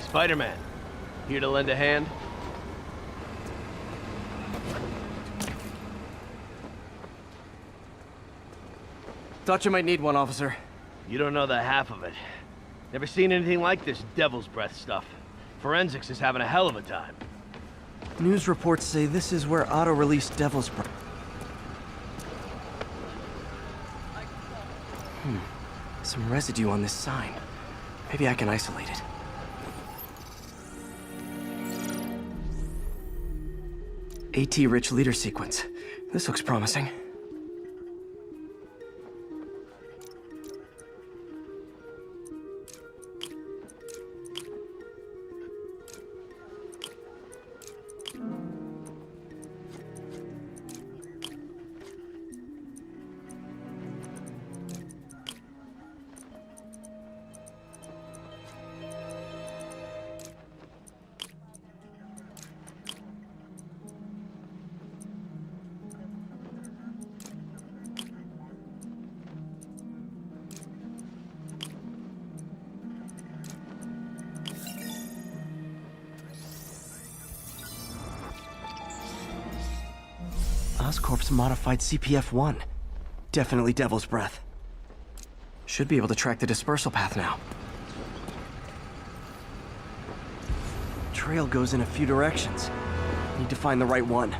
Spider-Man. Here to lend a hand? Thought you might need one, officer. You don't know the half of it. Never seen anything like this Devil's Breath stuff. Forensics is having a hell of a time. News reports say this is where Otto released Devil's Breath. Some residue on this sign. Maybe I can isolate it. AT-rich leader sequence. This looks promising. Oscorp's modified CPF-1. Definitely Devil's Breath. Should be able to track the dispersal path now. Trail goes in a few directions. Need to find the right one.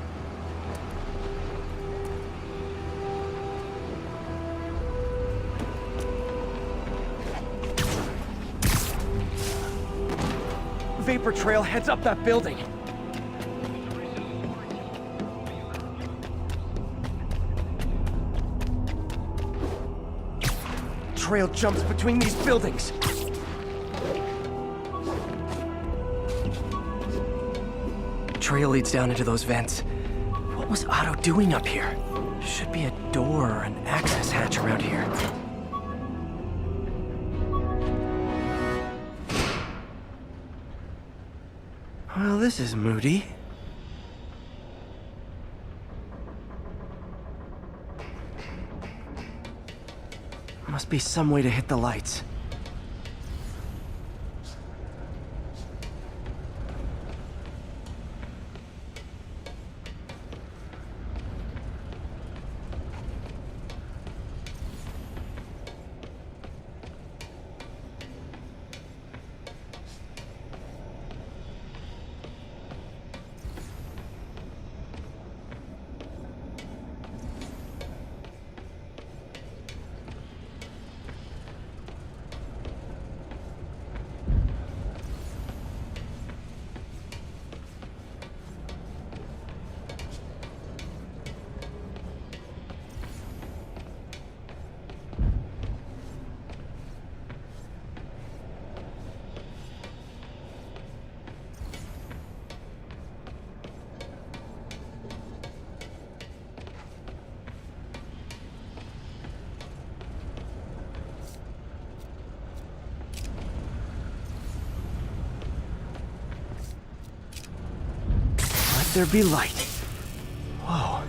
Vapor trail heads up that building. Trail jumps between these buildings. Trail leads down into those vents. What was Otto doing up here? Should be a door or an access hatch around here. Well, this is moody. Must be some way to hit the lights. There be light. Whoa.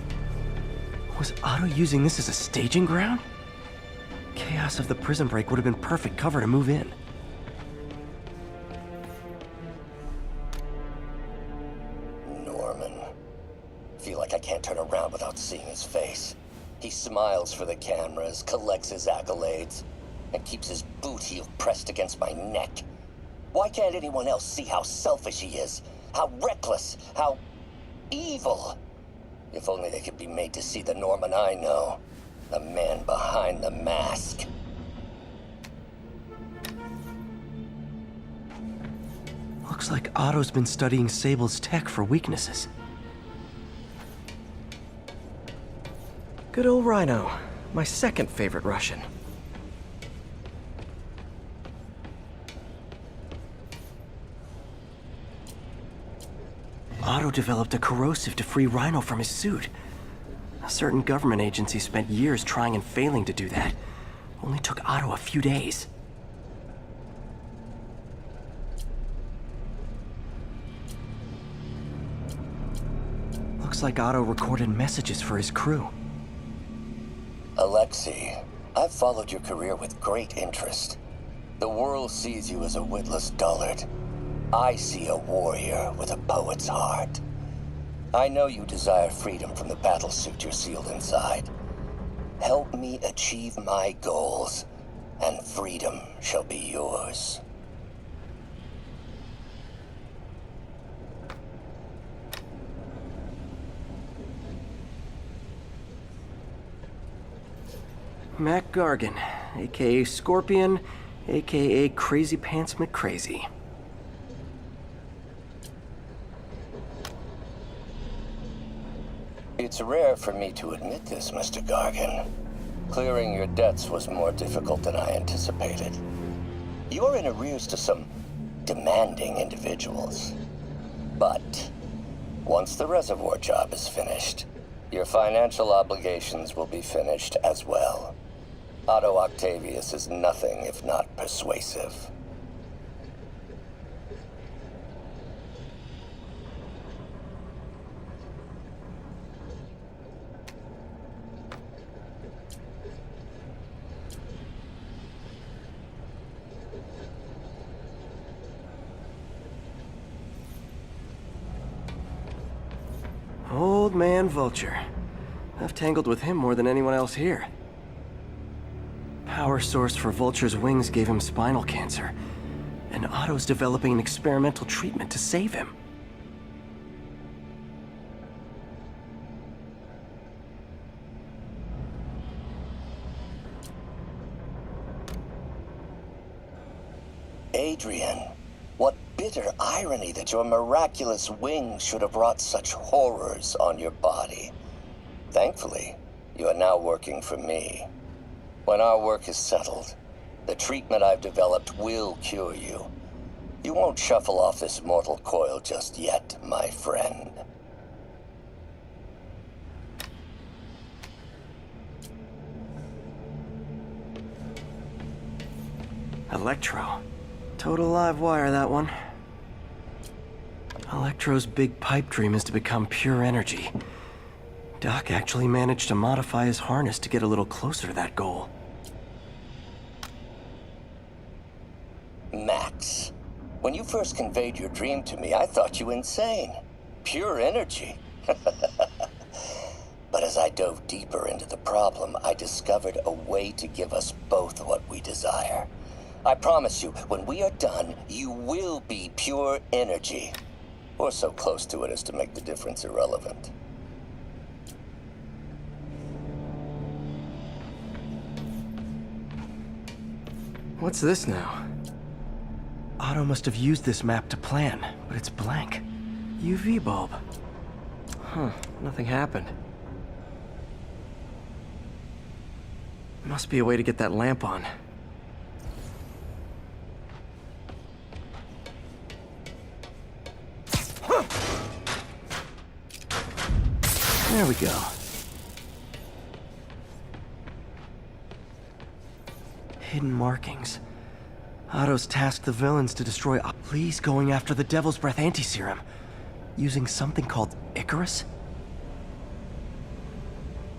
Was Otto using this as a staging ground? Chaos of the prison break would have been perfect cover to move in. Norman. Feel like I can't turn around without seeing his face. He smiles for the cameras, collects his accolades, and keeps his boot heel pressed against my neck. Why can't anyone else see how selfish he is? How reckless? How evil. If only they could be made to see the Norman I know. The man behind the mask. Looks like Otto's been studying Sable's tech for weaknesses. Good old Rhino. My second favorite Russian. Otto developed a corrosive to free Rhino from his suit. A certain government agency spent years trying and failing to do that. Only took Otto a few days. Looks like Otto recorded messages for his crew. Alexei, I've followed your career with great interest. The world sees you as a witless dullard. I see a warrior with a poet's heart. I know you desire freedom from the battlesuit you're sealed inside. Help me achieve my goals, and freedom shall be yours. Mac Gargan, aka Scorpion, aka Crazy Pants McCrazy. It's rare for me to admit this, Mr. Gargan. Clearing your debts was more difficult than I anticipated. You're in arrears to some demanding individuals. But once the reservoir job is finished, your financial obligations will be finished as well. Otto Octavius is nothing if not persuasive. Old man Vulture. I've tangled with him more than anyone else here. Power source for Vulture's wings gave him spinal cancer, and Otto's developing an experimental treatment to save him. Adrian, what bitter irony that your miraculous wings should have wrought such horrors on your body. Thankfully, you are now working for me. When our work is settled, the treatment I've developed will cure you. You won't shuffle off this mortal coil just yet, my friend. Electro. Total live wire, that one. Electro's big pipe dream is to become pure energy. Doc actually managed to modify his harness to get a little closer to that goal. Max, when you first conveyed your dream to me, I thought you insane. Pure energy. But as I dove deeper into the problem, I discovered a way to give us both what we desire. I promise you, when we are done, you will be pure energy. Or so close to it as to make the difference irrelevant. What's this now? Otto must have used this map to plan, but it's blank. UV bulb. Huh, nothing happened. Must be a way to get that lamp on. There we go. Hidden markings. Otto's tasked the villains to destroy Lee's going after the Devil's Breath anti-serum, using something called Icarus?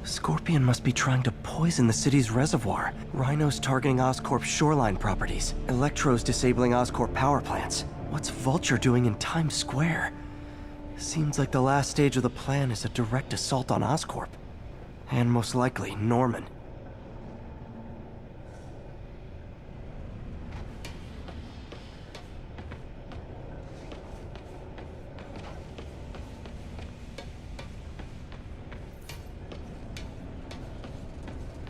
Scorpion must be trying to poison the city's reservoir. Rhino's targeting Oscorp's shoreline properties. Electro's disabling Oscorp power plants. What's Vulture doing in Times Square? Seems like the last stage of the plan is a direct assault on Oscorp. And most likely, Norman.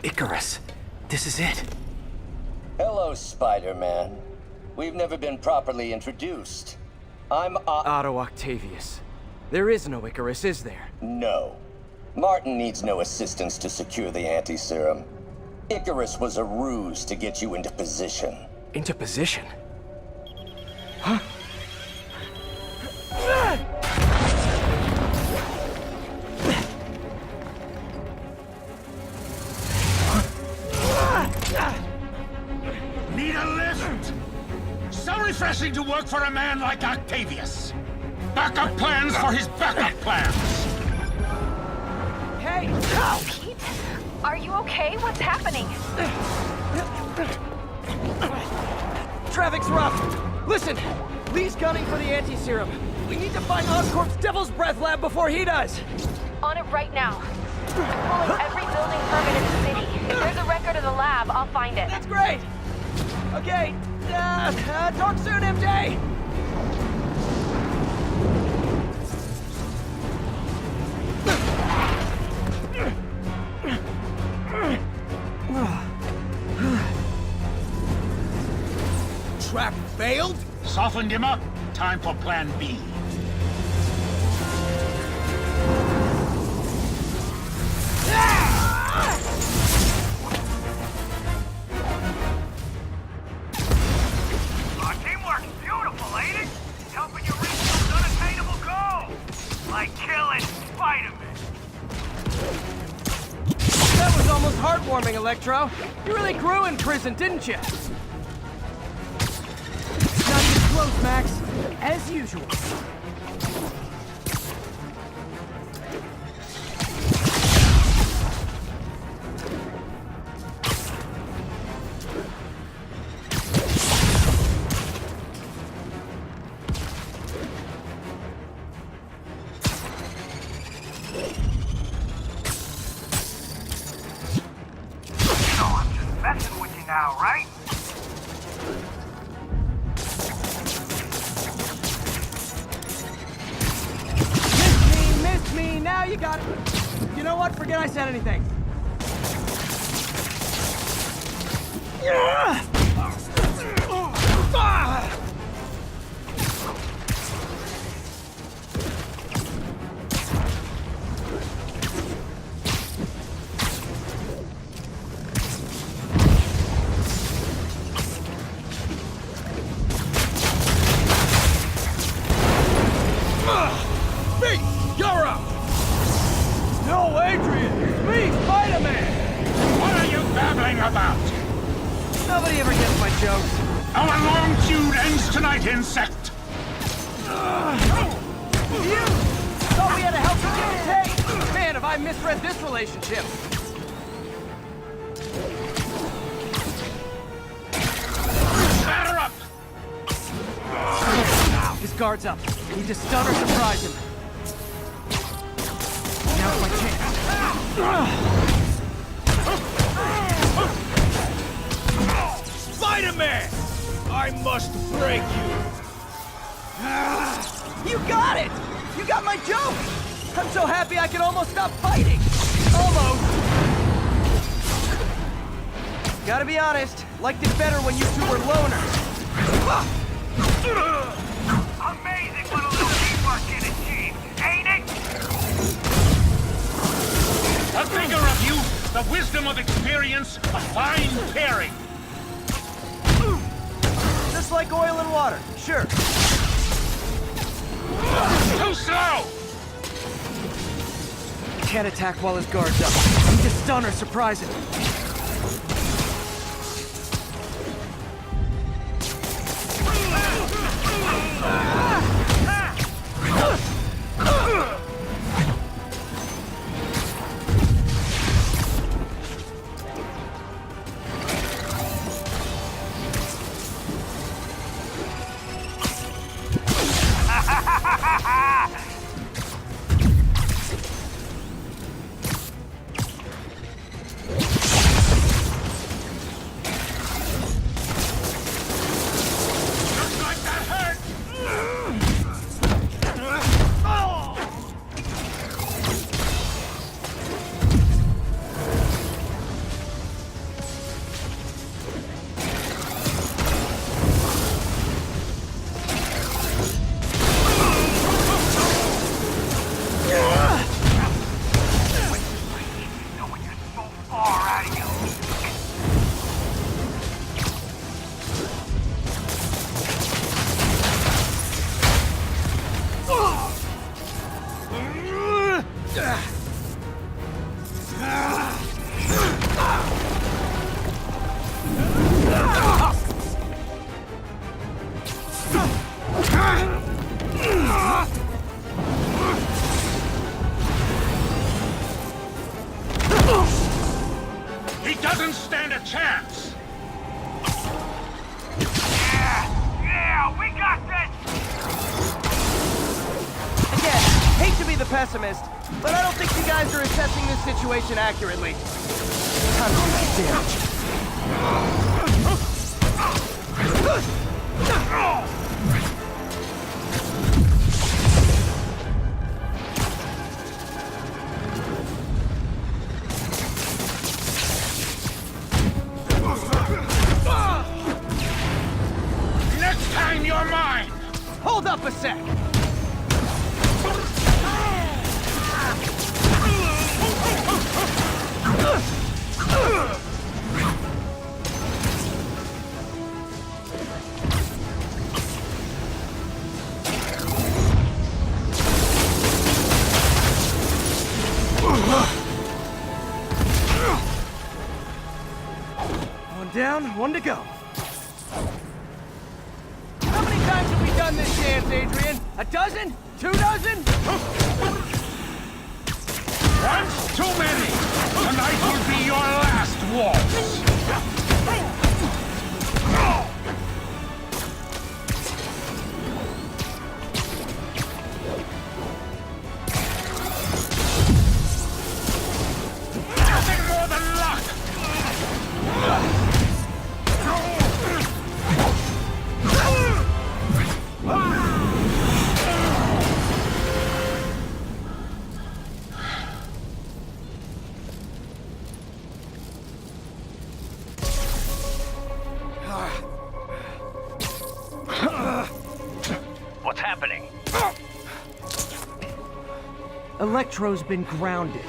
Icarus. This is it. Hello, Spider-Man. We've never been properly introduced. I'm Otto Octavius. There is no Icarus, is there? No. Martin needs no assistance to secure the anti-serum. Icarus was a ruse to get you into position. Into position? Huh? Need a lift? So refreshing to work for a man like Octavius. Backup plans for his backup plans. Hey! Pete? Are you okay? What's happening? Traffic's rough! Listen! Lee's gunning for the anti-serum. We need to find Oscorp's Devil's Breath lab before he does. On it right now. I'm pulling every building permit in the city. If there's a record of the lab, I'll find it. That's great. Okay, talk soon, MJ. Trap failed? Softened him up. Time for plan B. Our teamwork's beautiful, ain't it? Helping you reach those unattainable goals. Like killing Spider-Man. That was almost heartwarming, Electro. You really grew in prison, didn't you? Not even close, Max. As usual. I'm just messing with you now, right? Missed me, now you got it. You know what? Forget I said anything. You're up! No, Adrian! It's me, Spider-Man! What are you babbling about? Nobody ever gets my jokes. Our long feud ends tonight, insect! You! Thought we had a healthy give and take! Man, have I misread this relationship! Batter up! His guard's up. Need to stun or surprise him. Now's my chance. Spider-Man! I must break you! You got it! You got my joke! I'm so happy I can almost stop fighting! Almost! Gotta be honest, liked it better when you two were loners. Amazing what a little teamwork can achieve, ain't it? The vigor of youth, the wisdom of experience, a fine pairing. Just like oil and water, sure. Too slow! Can't attack while his guard's up. Need to stun or surprise him. Looks like that hurt! Knowing you're so far out of your league. He doesn't stand a chance! Yeah, we got this! Hate to be the pessimist, but I don't think you guys are assessing this situation accurately. Time to do some damage. Next time you're mine! Hold up a sec! One down, one to go. How many times have we done this dance, Adrian? A dozen? 2 dozen? Once too many! Tonight will be your last waltz! Nothing more than luck! What's happening? Electro's been grounded.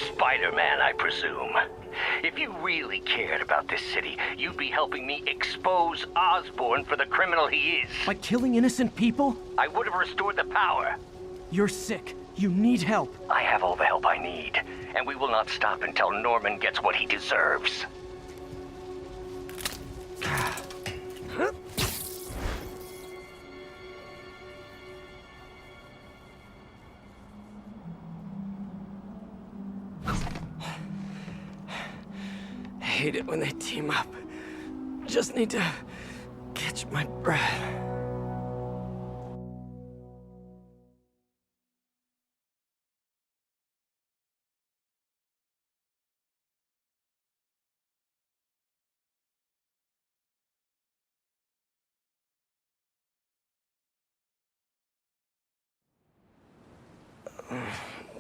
Spider-Man, I presume. If you really cared about this city, you'd be helping me expose Osborn for the criminal he is. By killing innocent people? I would have restored the power. You're sick. You need help. I have all the help I need, and we will not stop until Norman gets what he deserves. I hate it when they team up. Just need to catch my breath.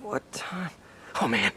What time? Oh man,